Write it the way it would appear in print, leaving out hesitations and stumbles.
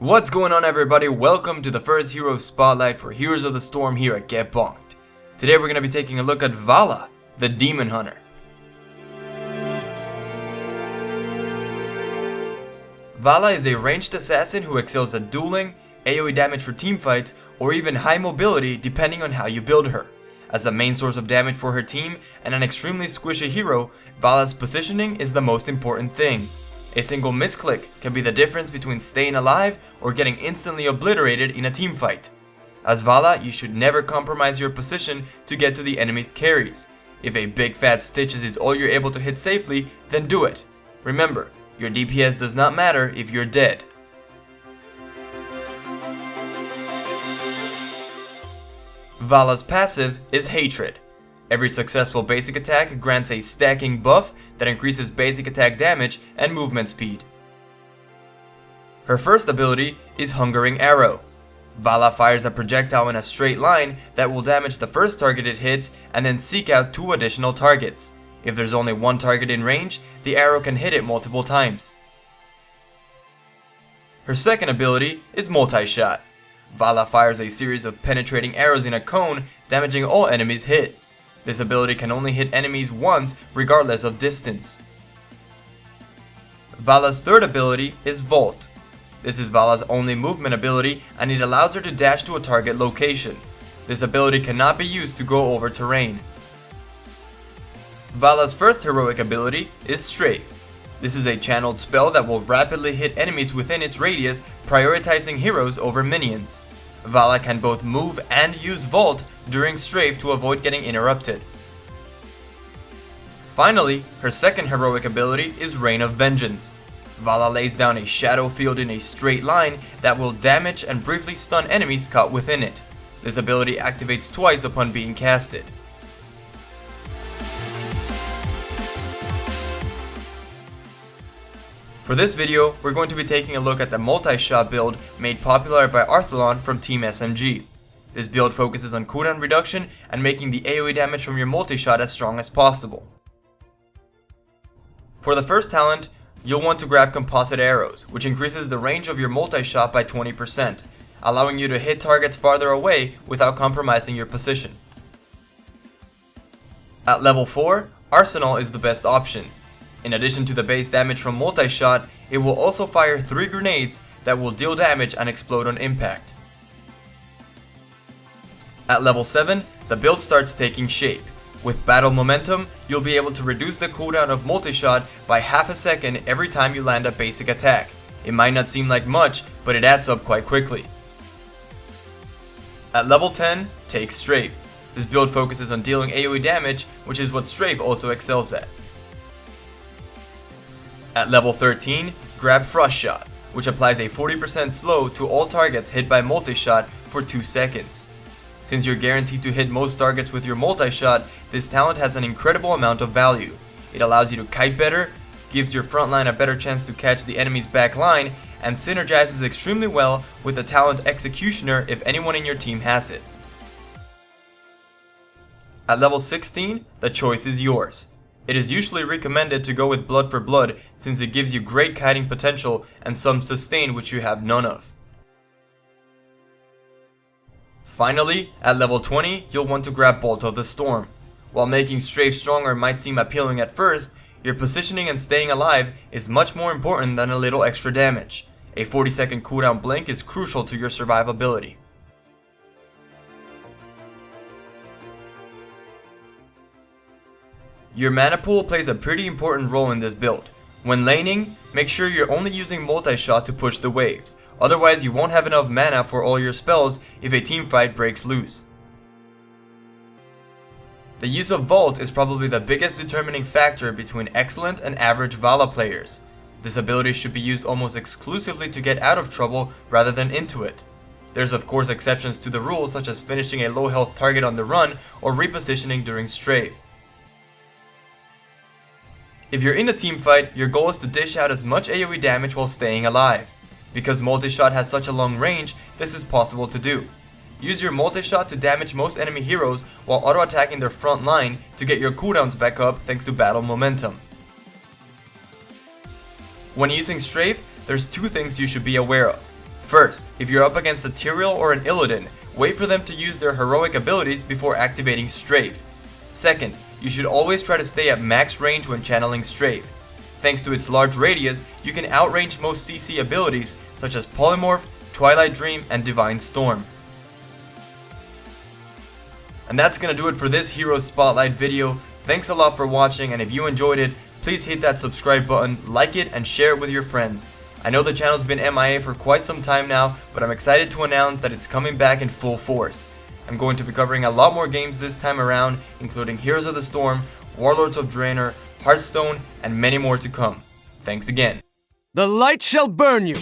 What's going on, everybody? Welcome to the first Hero Spotlight for Heroes of the Storm here at GetBonkd. Today we're going to be taking a look at Valla, the Demon Hunter. Valla is a ranged assassin who excels at dueling, AoE damage for teamfights, or even high mobility depending on how you build her. As the main source of damage for her team and an extremely squishy hero, Valla's positioning is the most important thing. A single misclick can be the difference between staying alive or getting instantly obliterated in a teamfight. As Valla, you should never compromise your position to get to the enemy's carries. If a big fat stitches is all you're able to hit safely, then do it. Remember, your DPS does not matter if you're dead. Valla's passive is Hatred. Every successful basic attack grants a stacking buff that increases basic attack damage and movement speed. Her first ability is Hungering Arrow. Valla fires a projectile in a straight line that will damage the first target it hits and then seek out 2 additional targets. If there's only one target in range, the arrow can hit it multiple times. Her second ability is Multi-Shot. Valla fires a series of penetrating arrows in a cone, damaging all enemies hit. This ability can only hit enemies once, regardless of distance. Valla's third ability is Vault. This is Valla's only movement ability, and it allows her to dash to a target location. This ability cannot be used to go over terrain. Valla's first heroic ability is Strafe. This is a channeled spell that will rapidly hit enemies within its radius, prioritizing heroes over minions. Valla can both move and use Vault during Strafe to avoid getting interrupted. Finally, her second heroic ability is Reign of Vengeance. Valla lays down a shadow field in a straight line that will damage and briefly stun enemies caught within it. This ability activates twice upon being casted. For this video, we're going to be taking a look at the multi-shot build made popular by Thrall from Team SMG. This build focuses on cooldown reduction and making the AoE damage from your multi-shot as strong as possible. For the first talent, you'll want to grab Composite Arrows, which increases the range of your multi-shot by 20%, allowing you to hit targets farther away without compromising your position. At level 4, Arsenal is the best option. In addition to the base damage from multi-shot, it will also fire 3 grenades that will deal damage and explode on impact. At level 7, the build starts taking shape. With Battle Momentum, you'll be able to reduce the cooldown of multi-shot by half a second every time you land a basic attack. It might not seem like much, but it adds up quite quickly. At level 10, take Strafe. This build focuses on dealing AoE damage, which is what Strafe also excels at. At level 13, grab Frost Shot, which applies a 40% slow to all targets hit by multi-shot for 2 seconds. Since you're guaranteed to hit most targets with your multi-shot, this talent has an incredible amount of value. It allows you to kite better, gives your front line a better chance to catch the enemy's back line, and synergizes extremely well with the talent Executioner if anyone in your team has it. At level 16, the choice is yours. It is usually recommended to go with Blood for Blood since it gives you great kiting potential and some sustain which you have none of. Finally, at level 20, you'll want to grab Bolt of the Storm. While making Strafe stronger might seem appealing at first, your positioning and staying alive is much more important than a little extra damage. A 40-second cooldown blink is crucial to your survivability. Your mana pool plays a pretty important role in this build. When laning, make sure you're only using multi-shot to push the waves, otherwise you won't have enough mana for all your spells if a teamfight breaks loose. The use of Vault is probably the biggest determining factor between excellent and average Valla players. This ability should be used almost exclusively to get out of trouble rather than into it. There's of course exceptions to the rule, such as finishing a low health target on the run or repositioning during Strafe. If you're in a teamfight, your goal is to dish out as much AoE damage while staying alive. Because multi-shot has such a long range, this is possible to do. Use your multi-shot to damage most enemy heroes while auto-attacking their front line to get your cooldowns back up thanks to Battle Momentum. When using Strafe, there's 2 things you should be aware of. First, if you're up against a Tyrell or an Illidan, wait for them to use their heroic abilities before activating Strafe. Second, you should always try to stay at max range when channeling Strafe. Thanks to its large radius, you can outrange most CC abilities such as Polymorph, Twilight Dream, and Divine Storm. And that's gonna do it for this Hero Spotlight video. Thanks a lot for watching, and if you enjoyed it, please hit that subscribe button, like it, and share it with your friends. I know the channel's been MIA for quite some time now, but I'm excited to announce that it's coming back in full force. I'm going to be covering a lot more games this time around, including Heroes of the Storm, Warlords of Draenor, Hearthstone, and many more to come. Thanks again. The light shall burn you!